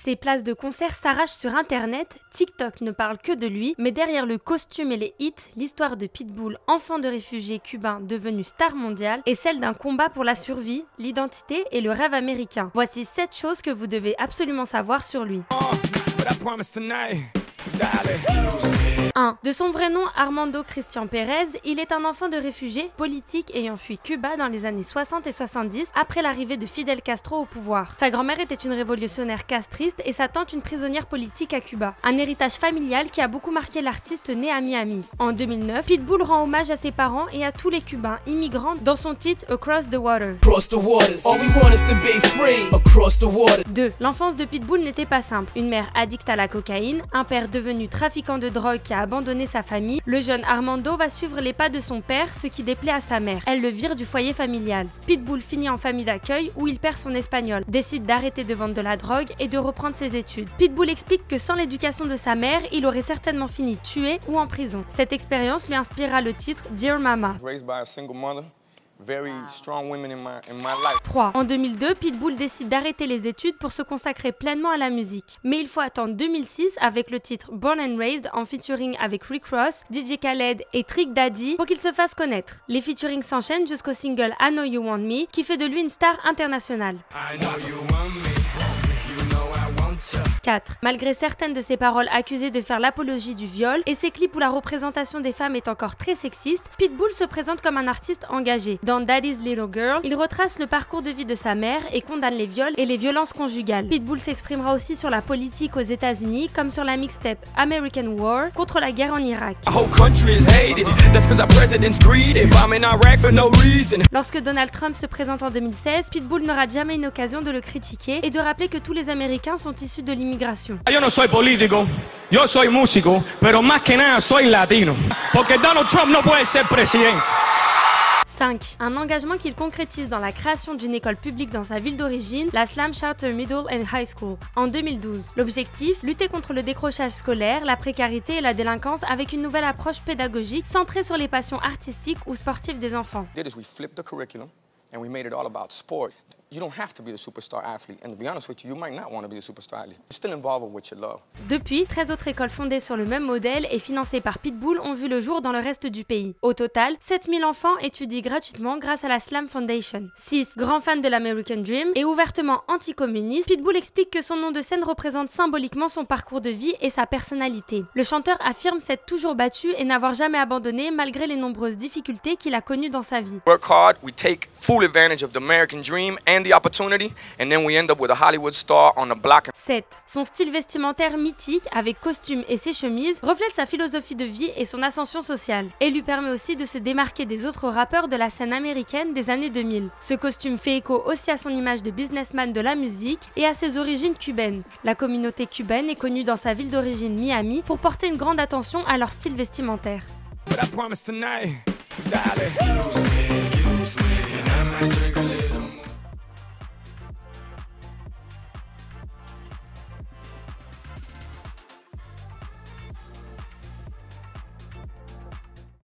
Ses places de concert s'arrachent sur internet, TikTok ne parle que de lui, mais derrière le costume et les hits, l'histoire de Pitbull, enfant de réfugié cubain devenu star mondiale, est celle d'un combat pour la survie, l'identité et le rêve américain. Voici 7 choses que vous devez absolument savoir sur lui. 1. De son vrai nom Armando Cristian Pérez, il est un enfant de réfugié politique ayant fui Cuba dans les années 60 et 70 après l'arrivée de Fidel Castro au pouvoir. Sa grand-mère était une révolutionnaire castriste et sa tante une prisonnière politique à Cuba. Un héritage familial qui a beaucoup marqué l'artiste né à Miami. En 2009, Pitbull rend hommage à ses parents et à tous les Cubains immigrants dans son titre Across the Water. 2. L'enfance de Pitbull n'était pas simple. Une mère addicte à la cocaïne, un père devenu trafiquant de drogue qui a abandonné sa famille, le jeune Armando va suivre les pas de son père, ce qui déplaît à sa mère. Elle le vire du foyer familial. Pitbull finit en famille d'accueil où il perd son espagnol, décide d'arrêter de vendre de la drogue et de reprendre ses études. Pitbull explique que sans l'éducation de sa mère, il aurait certainement fini tué ou en prison. Cette expérience lui inspirera le titre Dear Mama. 3. En 2002, Pitbull décide d'arrêter les études pour se consacrer pleinement à la musique. Mais il faut attendre 2006 avec le titre Born and Raised en featuring avec Rick Ross, DJ Khaled et Trick Daddy pour qu'il se fasse connaître. Les featurings s'enchaînent jusqu'au single I Know You Want Me qui fait de lui une star internationale. 4. Malgré certaines de ses paroles accusées de faire l'apologie du viol et ses clips où la représentation des femmes est encore très sexiste, Pitbull se présente comme un artiste engagé. Dans Daddy's Little Girl, il retrace le parcours de vie de sa mère et condamne les viols et les violences conjugales. Pitbull s'exprimera aussi sur la politique aux États-Unis comme sur la mixtape American War contre la guerre en Irak. Lorsque Donald Trump se présente en 2016, Pitbull n'aura jamais une occasion de le critiquer et de rappeler que tous les Américains sont issus de l'immigration. Yo no soy político, yo soy músico, pero más que nada soy latino, porque Donald Trump no puede ser presidente. 5. Un engagement qu'il concrétise dans la création d'une école publique dans sa ville d'origine, la Slam Charter Middle and High School, en 2012. L'objectif, lutter contre le décrochage scolaire, la précarité et la délinquance avec une nouvelle approche pédagogique centrée sur les passions artistiques ou sportives des enfants. You don't have to be a superstar athlete, and to be honest with you, you might not want to be a superstar athlete. You're still involved with what you love. Depuis, 13 autres écoles fondées sur le même modèle et financées par Pitbull ont vu le jour dans le reste du pays. Au total, 7000 enfants étudient gratuitement grâce à la Slam Foundation. 6. Grand fan de l'American Dream et ouvertement anticommuniste, Pitbull explique que son nom de scène représente symboliquement son parcours de vie et sa personnalité. Le chanteur affirme s'être toujours battu et n'avoir jamais abandonné malgré les nombreuses difficultés qu'il a connues dans sa vie. Work hard, we take full advantage of the American dream and the opportunity, and then we end up with a Hollywood star on the block. 7. Son style vestimentaire mythique, avec costume et ses chemises, reflète sa philosophie de vie et son ascension sociale, et lui permet aussi de se démarquer des autres rappeurs de la scène américaine des années 2000. Ce costume fait écho aussi à son image de businessman de la musique et à ses origines cubaines. La communauté cubaine est connue dans sa ville d'origine Miami pour porter une grande attention à leur style vestimentaire.